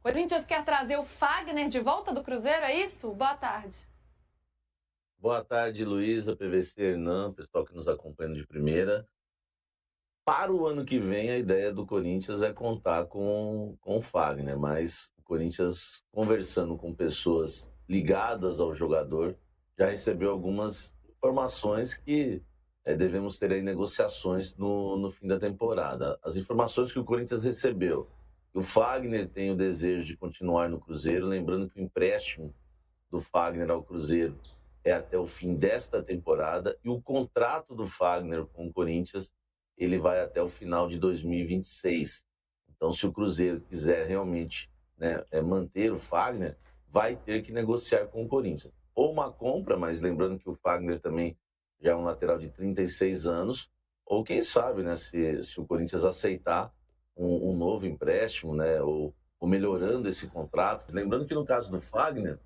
Corinthians quer trazer o Fagner de volta do Cruzeiro, é isso? Boa tarde. Boa tarde, Luísa, PVC, Hernan, pessoal que nos acompanha de primeira. Para o ano que vem, a ideia do Corinthians é contar com o Fagner, mas o Corinthians, conversando com pessoas ligadas ao jogador, já recebeu algumas informações que devemos ter aí negociações no fim da temporada. As informações que o Corinthians recebeu, que o Fagner tem o desejo de continuar no Cruzeiro, lembrando que o empréstimo do Fagner ao Cruzeiro é até o fim desta temporada, e o contrato do Fagner com o Corinthians ele vai até o final de 2026. Então, se o Cruzeiro quiser realmente, né, manter o Fagner, vai ter que negociar com o Corinthians. Ou uma compra, mas lembrando que o Fagner também já é um lateral de 36 anos, ou quem sabe, né, se o Corinthians aceitar um novo empréstimo, né, ou melhorando esse contrato. Lembrando que no caso do Fagner,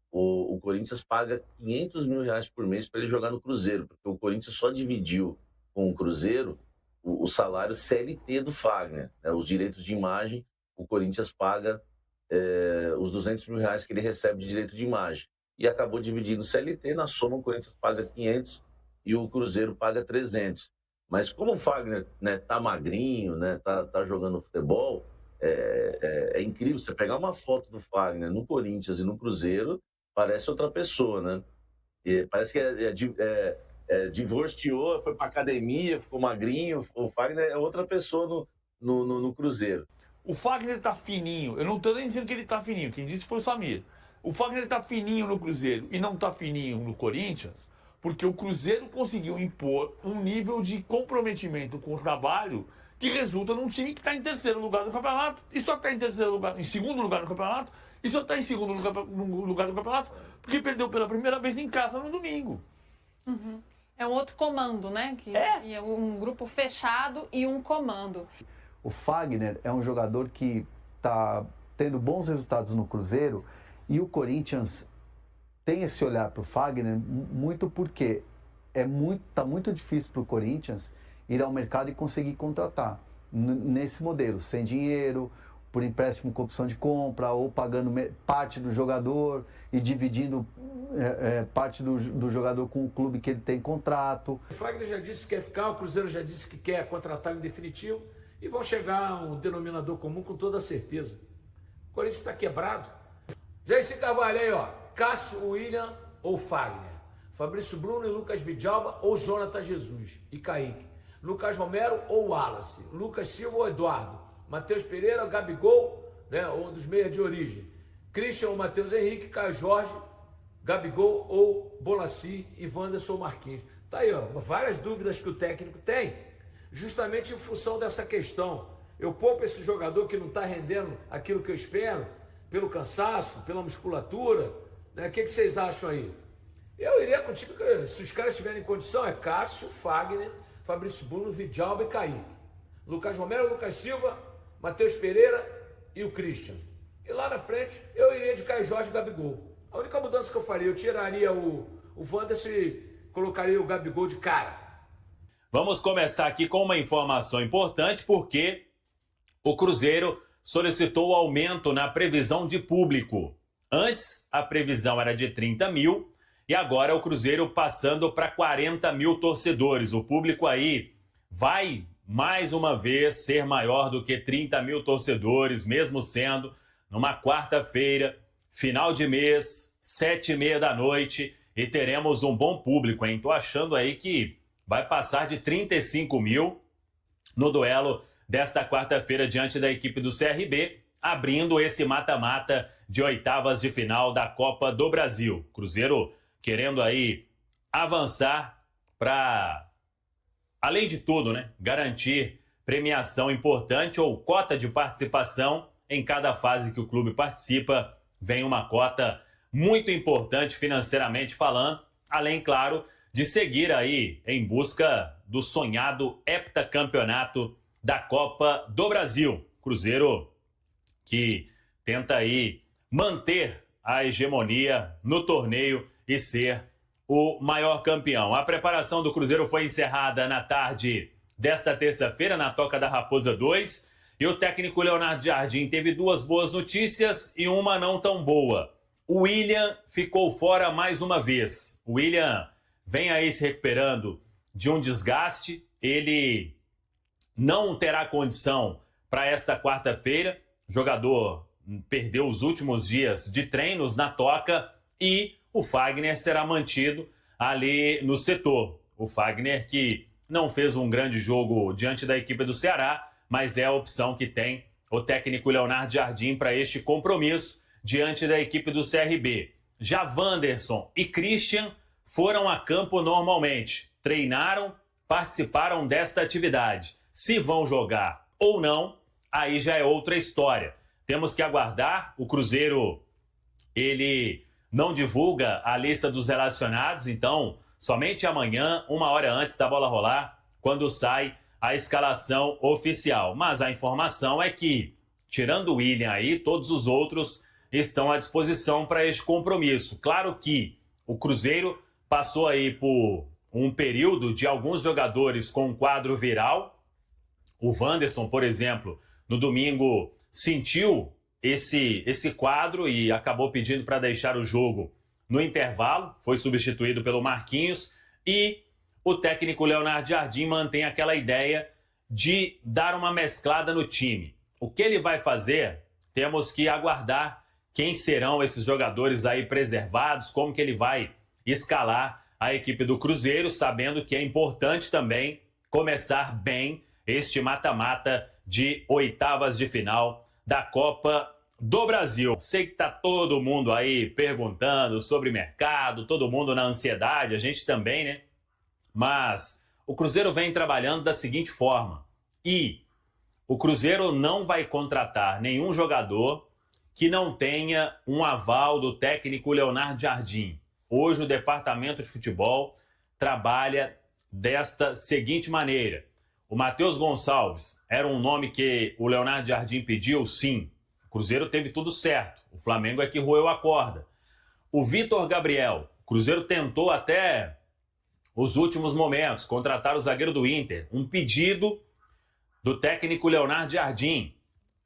o Corinthians paga R$500 mil por mês para ele jogar no Cruzeiro, porque o Corinthians só dividiu com o Cruzeiro o salário CLT do Fagner, né? Os direitos de imagem, o Corinthians paga os R$200 mil que ele recebe de direito de imagem. E acabou dividindo o CLT, na soma o Corinthians paga 500 e o Cruzeiro paga 300. Mas como o Fagner, né, tá magrinho, né, tá jogando futebol, é incrível. Você pegar uma foto do Fagner no Corinthians e no Cruzeiro, parece outra pessoa, né? E parece que divorciou, foi pra academia, ficou magrinho. O Fagner é outra pessoa no Cruzeiro. O Fagner tá fininho. Eu não tô nem dizendo que ele tá fininho. Quem disse foi o Samir. O Fagner tá fininho no Cruzeiro e não tá fininho no Corinthians porque o Cruzeiro conseguiu impor um nível de comprometimento com o trabalho que resulta num time que está em terceiro lugar do campeonato e só está em segundo lugar no campeonato e só está em segundo lugar do campeonato porque perdeu pela primeira vez em casa no domingo. Uhum. É um outro comando, né? Que é um grupo fechado e um comando. O Fagner é um jogador que está tendo bons resultados no Cruzeiro e o Corinthians tem esse olhar para o Fagner muito porque tá muito difícil para o Corinthians ir ao mercado e conseguir contratar nesse modelo, sem dinheiro, por empréstimo com opção de compra, ou pagando parte do jogador e dividindo parte do jogador com o clube que ele tem contrato. O Fagner já disse que quer ficar, o Cruzeiro já disse que quer contratar em definitivo e vão chegar a um denominador comum com toda certeza. O Corinthians está quebrado. Já esse Carvalho aí, ó, Cássio, William ou Fagner, Fabrício Bruno e Lucas Vidalba ou Jonathan Jesus e Kaique, Lucas Romero ou Wallace, Lucas Silva ou Eduardo, Matheus Pereira, Gabigol, né, ou um dos meias de origem, Christian ou Matheus Henrique, Caio Jorge, Gabigol ou Bolassi e Wanderson Marquinhos. Tá aí, ó, várias dúvidas que o técnico tem, justamente em função dessa questão. Eu poupo esse jogador que não está rendendo aquilo que eu espero, pelo cansaço, pela musculatura, né? O que vocês acham aí? Eu iria contigo, se os caras tiverem condição, é Cássio, Fagner, Fabrício Bruno, Vidalba e Kaique. Lucas Romero, Lucas Silva, Matheus Pereira e o Christian. E lá na frente, eu iria de Caio Jorge e Gabigol. A única mudança que eu faria, eu tiraria o Wanderson e colocaria o Gabigol de cara. Vamos começar aqui com uma informação importante, porque o Cruzeiro solicitou o aumento na previsão de público. Antes, a previsão era de 30 mil e agora o Cruzeiro passando para 40 mil torcedores. O público aí vai, mais uma vez, ser maior do que 30 mil torcedores, mesmo sendo numa quarta-feira, final de mês, 7h30 da noite, e teremos um bom público, hein? Tô achando aí que vai passar de 35 mil no duelo desta quarta-feira diante da equipe do CRB, abrindo esse mata-mata de oitavas de final da Copa do Brasil. Cruzeiro querendo aí avançar para, além de tudo, né, garantir premiação importante ou cota de participação em cada fase que o clube participa. Vem uma cota muito importante financeiramente falando, além, claro, de seguir aí em busca do sonhado heptacampeonato da Copa do Brasil. Cruzeiro que tenta aí manter a hegemonia no torneio e ser o maior campeão. A preparação do Cruzeiro foi encerrada na tarde desta terça-feira na Toca da Raposa 2 E o técnico Leonardo Jardim teve 2 boas notícias e uma não tão boa. O William ficou fora mais uma vez. O William vem aí se recuperando de um desgaste. Ele não terá condição para esta quarta-feira. O jogador perdeu os últimos dias de treinos na toca e o Fagner será mantido ali no setor. O Fagner que não fez um grande jogo diante da equipe do Ceará, mas é a opção que tem o técnico Leonardo Jardim para este compromisso diante da equipe do CRB. Já Wanderson e Christian foram a campo normalmente, treinaram, participaram desta atividade. Se vão jogar ou não, aí já é outra história. Temos que aguardar. O Cruzeiro, ele não divulga a lista dos relacionados, então somente amanhã, 1 hora antes da bola rolar, quando sai a escalação oficial. Mas a informação é que, tirando o William aí, todos os outros estão à disposição para este compromisso. Claro que o Cruzeiro passou aí por um período de alguns jogadores com um quadro viral. O Wanderson, por exemplo, no domingo sentiu esse quadro e acabou pedindo para deixar o jogo no intervalo. Foi substituído pelo Marquinhos e o técnico Leonardo Jardim mantém aquela ideia de dar uma mesclada no time. O que ele vai fazer, temos que aguardar quem serão esses jogadores aí preservados, como que ele vai escalar a equipe do Cruzeiro, sabendo que é importante também começar bem este mata-mata de oitavas de final da Copa do Brasil. Sei que tá todo mundo aí perguntando sobre mercado, todo mundo na ansiedade, a gente também, né? Mas o Cruzeiro vem trabalhando da seguinte forma. E o Cruzeiro não vai contratar nenhum jogador que não tenha um aval do técnico Leonardo Jardim. Hoje o departamento de futebol trabalha desta seguinte maneira. O Matheus Gonçalves era um nome que o Leonardo Jardim pediu? Sim. O Cruzeiro teve tudo certo. O Flamengo é que roeu a corda. O Vitor Gabriel, o Cruzeiro tentou até os últimos momentos contratar o zagueiro do Inter. Um pedido do técnico Leonardo Jardim.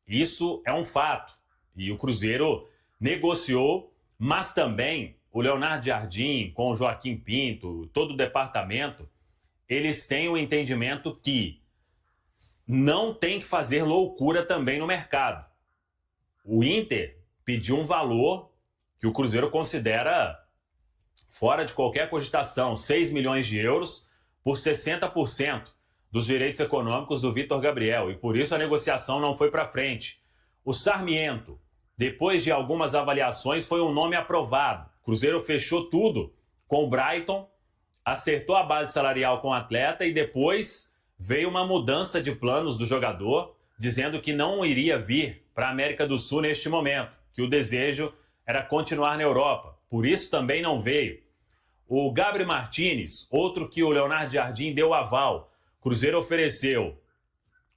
Isso é um fato. E o Cruzeiro negociou, mas também o Leonardo Jardim, com o Joaquim Pinto, todo o departamento, eles têm o entendimento que não tem que fazer loucura também no mercado. O Inter pediu um valor que o Cruzeiro considera fora de qualquer cogitação, 6 milhões de euros por 60% dos direitos econômicos do Vitor Gabriel. E por isso a negociação não foi para frente. O Sarmiento, depois de algumas avaliações, foi um nome aprovado. O Cruzeiro fechou tudo com o Brighton, acertou a base salarial com o atleta e depois veio uma mudança de planos do jogador, dizendo que não iria vir para a América do Sul neste momento, que o desejo era continuar na Europa. Por isso também não veio. O Gabriel Martinez, outro que o Leonardo Jardim deu aval. O Cruzeiro ofereceu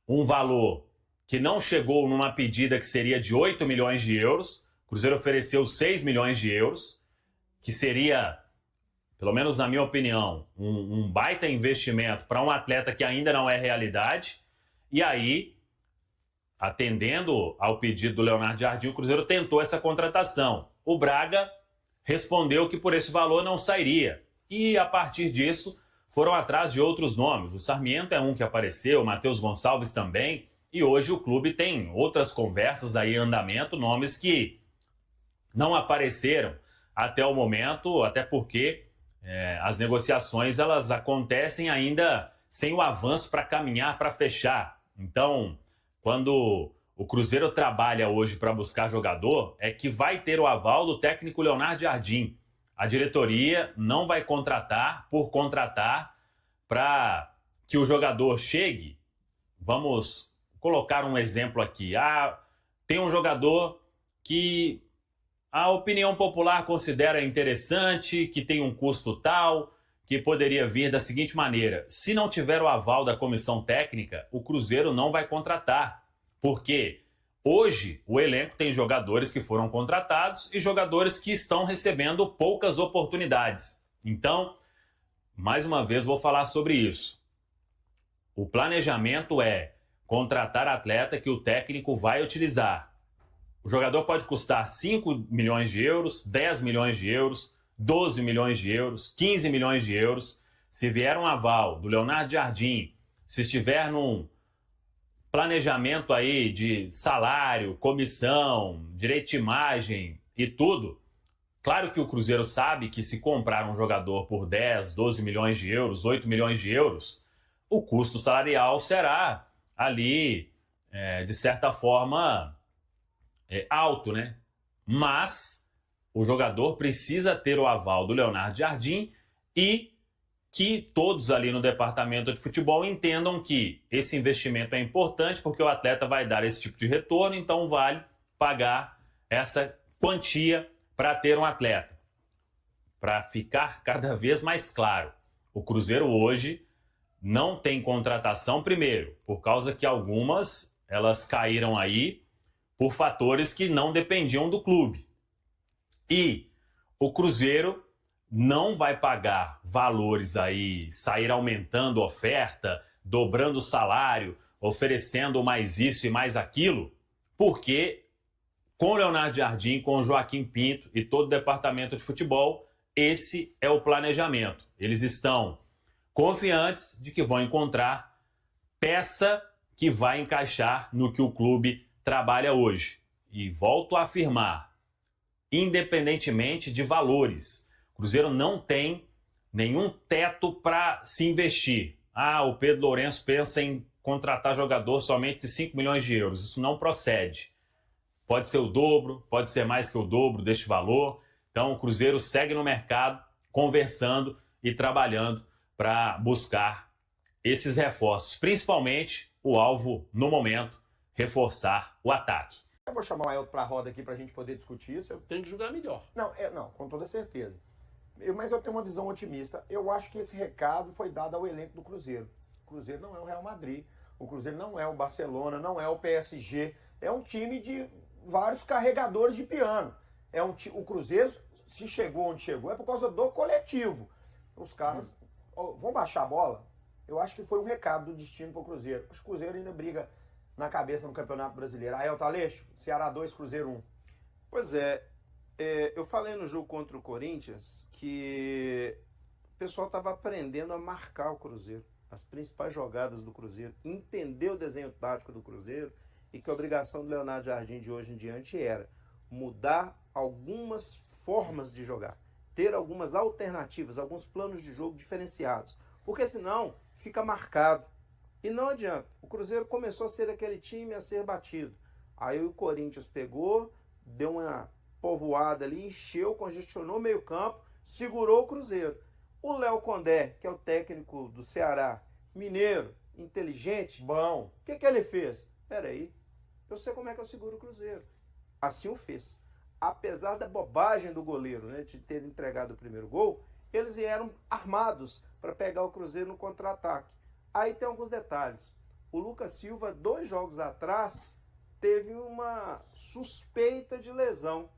um valor que não chegou numa pedida que seria de 8 milhões de euros. O Cruzeiro ofereceu 6 milhões de euros, que seria, pelo menos na minha opinião, um baita investimento para um atleta que ainda não é realidade. E aí, atendendo ao pedido do Leonardo Jardim, o Cruzeiro tentou essa contratação. O Braga respondeu que por esse valor não sairia. E a partir disso, foram atrás de outros nomes. O Sarmiento é um que apareceu, o Matheus Gonçalves também. E hoje o clube tem outras conversas aí em andamento, nomes que não apareceram até o momento, até porque as negociações elas acontecem ainda sem o avanço para caminhar, para fechar. Então, quando o Cruzeiro trabalha hoje para buscar jogador, é que vai ter o aval do técnico Leonardo Jardim. A diretoria não vai contratar por contratar para que o jogador chegue. Vamos colocar um exemplo aqui. Tem um jogador que a opinião popular considera interessante, que tem um custo tal, que poderia vir da seguinte maneira. Se não tiver o aval da comissão técnica, o Cruzeiro não vai contratar. Porque hoje o elenco tem jogadores que foram contratados e jogadores que estão recebendo poucas oportunidades. Então, mais uma vez vou falar sobre isso. O planejamento é contratar atleta que o técnico vai utilizar. O jogador pode custar 5 milhões de euros, 10 milhões de euros, 12 milhões de euros, 15 milhões de euros. Se vier um aval do Leonardo Jardim, se estiver num planejamento aí de salário, comissão, direito de imagem e tudo, claro que o Cruzeiro sabe que se comprar um jogador por 10, 12 milhões de euros, 8 milhões de euros, o custo salarial será ali, de certa forma, alto, né? Mas o jogador precisa ter o aval do Leonardo Jardim e que todos ali no departamento de futebol entendam que esse investimento é importante porque o atleta vai dar esse tipo de retorno, então vale pagar essa quantia para ter um atleta. Para ficar cada vez mais claro, o Cruzeiro hoje não tem contratação, primeiro, por causa que algumas elas caíram aí por fatores que não dependiam do clube. E o Cruzeiro não vai pagar valores aí, sair aumentando oferta, dobrando o salário, oferecendo mais isso e mais aquilo, porque com o Leonardo Jardim, com o Joaquim Pinto e todo o departamento de futebol, esse é o planejamento. Eles estão confiantes de que vão encontrar peça que vai encaixar no que o clube trabalha hoje. E volto a afirmar, independentemente de valores, o Cruzeiro não tem nenhum teto para se investir. O Pedro Lourenço pensa em contratar jogador somente de 5 milhões de euros. Isso não procede. Pode ser o dobro, pode ser mais que o dobro deste valor. Então o Cruzeiro segue no mercado, conversando e trabalhando para buscar esses reforços. Principalmente o alvo, no momento, reforçar o ataque. Eu vou chamar o Ailton para a roda aqui para a gente poder discutir isso. Tem que jogar melhor. Não, com toda certeza. Mas eu tenho uma visão otimista. Eu acho que esse recado foi dado ao elenco do Cruzeiro. O Cruzeiro não é o Real Madrid. O Cruzeiro não é o Barcelona, não é o PSG. É um time de vários carregadores de piano. O Cruzeiro, se chegou onde chegou, é por causa do coletivo. Os caras vão baixar a bola. Eu acho que foi um recado do destino para o Cruzeiro. Acho que o Cruzeiro ainda briga na cabeça no Campeonato Brasileiro. Ailton Aleixo, Ceará 2, Cruzeiro 1. Pois eu falei no jogo contra o Corinthians que o pessoal estava aprendendo a marcar o Cruzeiro, as principais jogadas do Cruzeiro, entender o desenho tático do Cruzeiro e que a obrigação do Leonardo Jardim de hoje em diante era mudar algumas formas de jogar, ter algumas alternativas, alguns planos de jogo diferenciados, porque senão fica marcado. E não adianta, o Cruzeiro começou a ser aquele time a ser batido. Aí o Corinthians pegou, deu uma povoada ali, encheu, congestionou o meio campo, segurou o Cruzeiro. O Léo Condé, que é o técnico do Ceará, mineiro, inteligente, bom, o que ele fez? Peraí, eu sei como é que eu seguro o Cruzeiro. Assim o fez. Apesar da bobagem do goleiro, né, de ter entregado o primeiro gol, eles vieram armados para pegar o Cruzeiro no contra-ataque. Aí tem alguns detalhes. O Lucas Silva, 2 jogos atrás, teve uma suspeita de lesão.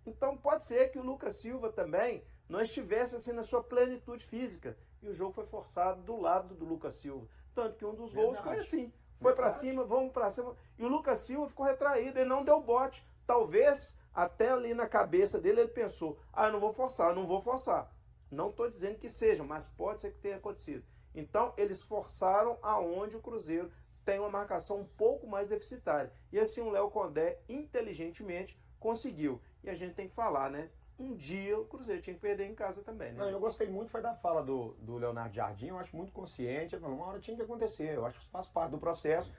Então pode ser que o Lucas Silva também não estivesse assim na sua plenitude física. E o jogo foi forçado do lado do Lucas Silva. Tanto que um dos gols foi assim. Foi para cima, vamos para cima. E o Lucas Silva ficou retraído, ele não deu bote. Talvez até ali na cabeça dele ele pensou, eu não vou forçar, eu não vou forçar. Não estou dizendo que seja, mas pode ser que tenha acontecido. Então eles forçaram aonde o Cruzeiro tem uma marcação um pouco mais deficitária. E assim o Léo Condé, inteligentemente, conseguiu. E a gente tem que falar, né? Um dia o Cruzeiro tinha que perder em casa também, né? Não, eu gostei muito, foi da fala do Leonardo Jardim, eu acho muito consciente, uma hora tinha que acontecer, eu acho que isso faz parte do processo.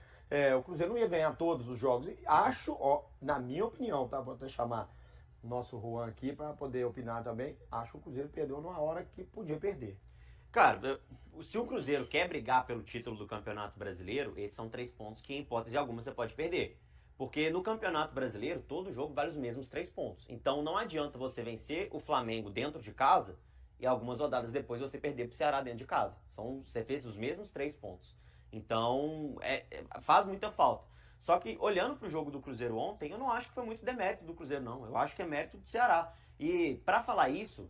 O Cruzeiro não ia ganhar todos os jogos. E acho, na minha opinião, tá? Vou até chamar o nosso Juan aqui para poder opinar também. Acho que o Cruzeiro perdeu numa hora que podia perder. Cara, se o Cruzeiro quer brigar pelo título do Campeonato Brasileiro, esses são 3 pontos que, em hipótese alguma, você pode perder. Porque no Campeonato Brasileiro, todo jogo vale os mesmos 3 pontos. Então não adianta você vencer o Flamengo dentro de casa e algumas rodadas depois você perder pro Ceará dentro de casa. Você fez os mesmos 3 pontos. Então faz muita falta. Só que olhando pro jogo do Cruzeiro ontem, eu não acho que foi muito demérito do Cruzeiro, não. Eu acho que é mérito do Ceará. E para falar isso,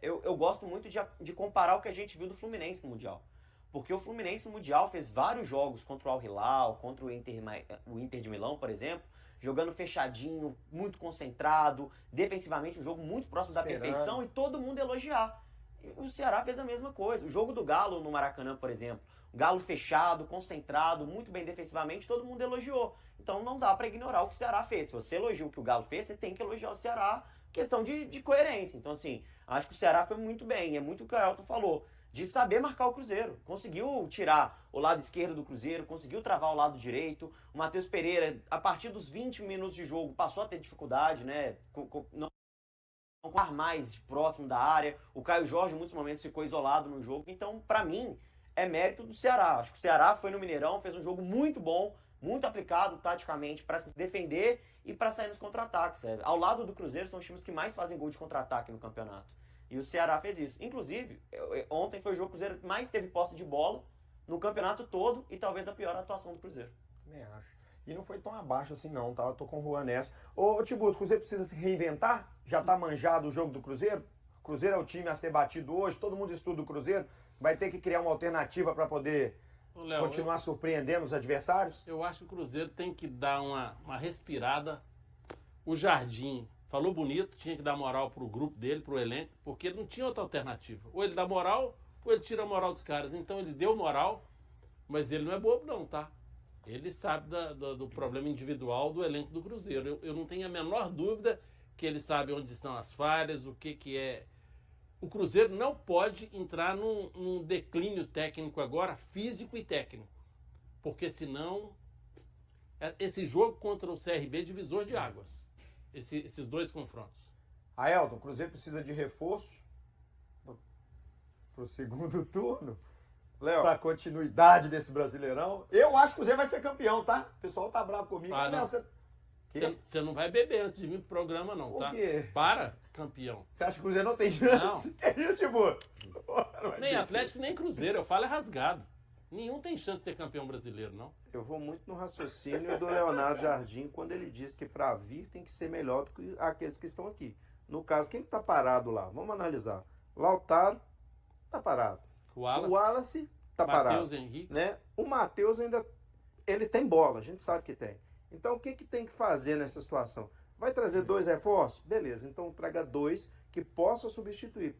eu gosto muito de comparar o que a gente viu do Fluminense no Mundial. Porque o Fluminense no Mundial fez vários jogos contra o Al Hilal, contra o Inter de Milão, por exemplo, jogando fechadinho, muito concentrado, defensivamente um jogo muito próximo da perfeição e todo mundo elogiar. E o Ceará fez a mesma coisa. O jogo do Galo no Maracanã, por exemplo, o Galo fechado, concentrado, muito bem defensivamente, todo mundo elogiou. Então não dá pra ignorar o que o Ceará fez. Se você elogia o que o Galo fez, você tem que elogiar o Ceará. Questão de coerência. Então assim, acho que o Ceará foi muito bem. E é muito o que o Elton falou, de saber marcar o Cruzeiro. Conseguiu tirar o lado esquerdo do Cruzeiro, conseguiu travar o lado direito. O Matheus Pereira, a partir dos 20 minutos de jogo, passou a ter dificuldade, né? Não mais próximo da área. O Caio Jorge, em muitos momentos, ficou isolado no jogo. Então, pra mim, é mérito do Ceará. Acho que o Ceará foi no Mineirão, fez um jogo muito bom, muito aplicado taticamente para se defender e para sair nos contra-ataques. Ao lado do Cruzeiro, são os times que mais fazem gol de contra-ataque no campeonato. E o Ceará fez isso. Inclusive, ontem foi o jogo que o Cruzeiro mais teve posse de bola no campeonato todo e talvez a pior atuação do Cruzeiro. Também acho. E não foi tão abaixo assim não, tá? Eu tô com o Juan nessa. Ô, Tibus, o Cruzeiro precisa se reinventar? Já tá manjado o jogo do Cruzeiro? O Cruzeiro é o time a ser batido hoje, todo mundo estuda o Cruzeiro. Vai ter que criar uma alternativa para poder continuar surpreendendo os adversários? Eu acho que o Cruzeiro tem que dar uma respirada. O Jardim falou bonito, tinha que dar moral pro grupo dele, pro elenco, porque ele não tinha outra alternativa. Ou ele dá moral, ou ele tira a moral dos caras. Então ele deu moral, mas ele não é bobo não, tá? Ele sabe do problema individual do elenco do Cruzeiro. Eu não tenho a menor dúvida que ele sabe onde estão as falhas, o que é. O Cruzeiro não pode entrar num declínio técnico agora, físico e técnico. Porque senão, esse jogo contra o CRB é divisor de águas. Esses dois confrontos. Aelton, o Cruzeiro precisa de reforço pro segundo turno? Léo, pra continuidade desse Brasileirão. Eu acho que o Cruzeiro vai ser campeão, tá? O pessoal tá bravo comigo. Ah, não. Você não vai beber antes de vir pro programa, não, tá? Por quê? Para, campeão. Você acha que o Cruzeiro não tem chance? Não. É isso, tipo? Nem Atlético, nem Cruzeiro. Eu falo é rasgado. Nenhum tem chance de ser campeão brasileiro, não. eu vou muito no raciocínio do Leonardo Jardim quando ele diz que para vir tem que ser melhor do que aqueles que estão aqui. No caso, quem está parado lá? Vamos analisar. Lautaro está parado. O Wallace está parado. Matheus Henrique. Né? O Matheus ainda ele tem bola, a gente sabe que tem. Então o que tem que fazer nessa situação? Vai trazer 2 reforços? Beleza, então traga 2 que possam substituir,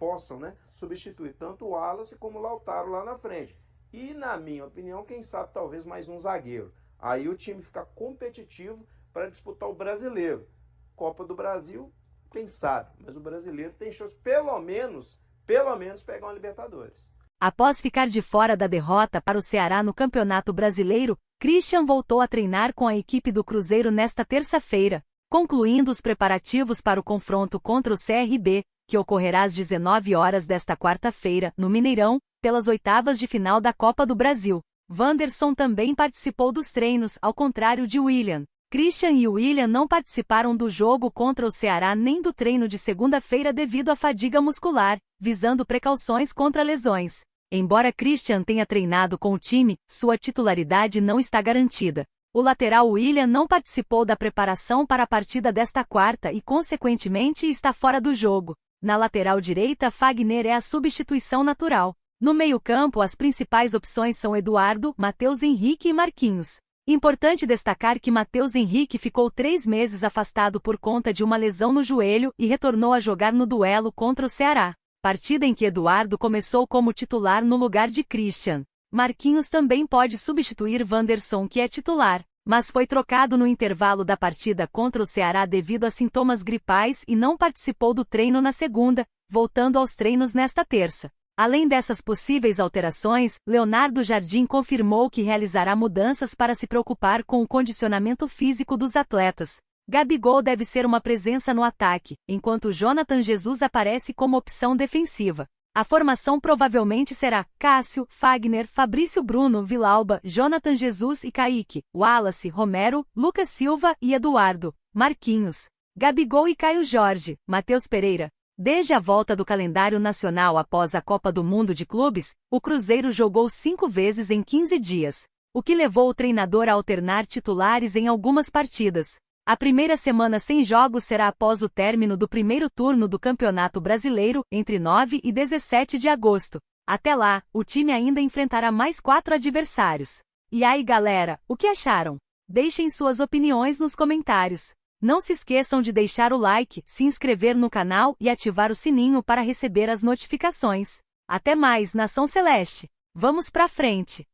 substituir tanto o Wallace como o Lautaro lá na frente. E na minha opinião, quem sabe talvez mais um zagueiro. Aí o time fica competitivo para disputar o brasileiro. Copa do Brasil, quem sabe, mas o brasileiro tem chance pelo menos pegar uma Libertadores. Após ficar de fora da derrota para o Ceará no Campeonato Brasileiro, Christian voltou a treinar com a equipe do Cruzeiro nesta terça-feira, concluindo os preparativos para o confronto contra o CRB, que ocorrerá às 19 horas desta quarta-feira, no Mineirão, pelas oitavas de final da Copa do Brasil. Wanderson também participou dos treinos, ao contrário de William. Christian e William não participaram do jogo contra o Ceará nem do treino de segunda-feira devido à fadiga muscular, visando precauções contra lesões. Embora Christian tenha treinado com o time, sua titularidade não está garantida. O lateral William não participou da preparação para a partida desta quarta e, consequentemente, está fora do jogo. Na lateral direita, Fagner é a substituição natural. No meio-campo, as principais opções são Eduardo, Matheus Henrique e Marquinhos. Importante destacar que Matheus Henrique ficou 3 meses afastado por conta de uma lesão no joelho e retornou a jogar no duelo contra o Ceará, partida em que Eduardo começou como titular no lugar de Christian. Marquinhos também pode substituir Wanderson, que é titular, mas foi trocado no intervalo da partida contra o Ceará devido a sintomas gripais e não participou do treino na segunda, voltando aos treinos nesta terça. Além dessas possíveis alterações, Leonardo Jardim confirmou que realizará mudanças para se preocupar com o condicionamento físico dos atletas. Gabigol deve ser uma presença no ataque, enquanto Jonathan Jesus aparece como opção defensiva. A formação provavelmente será Cássio, Fagner, Fabrício Bruno, Vilauba, Jonathan Jesus e Kaique, Wallace, Romero, Lucas Silva e Eduardo, Marquinhos, Gabigol e Caio Jorge, Matheus Pereira. Desde a volta do calendário nacional após a Copa do Mundo de Clubes, o Cruzeiro jogou 5 vezes em 15 dias, o que levou o treinador a alternar titulares em algumas partidas. A primeira semana sem jogos será após o término do primeiro turno do Campeonato Brasileiro, entre 9 e 17 de agosto. Até lá, o time ainda enfrentará mais 4 adversários. E aí galera, o que acharam? Deixem suas opiniões nos comentários. Não se esqueçam de deixar o like, se inscrever no canal e ativar o sininho para receber as notificações. Até mais, Nação Celeste! Vamos pra frente!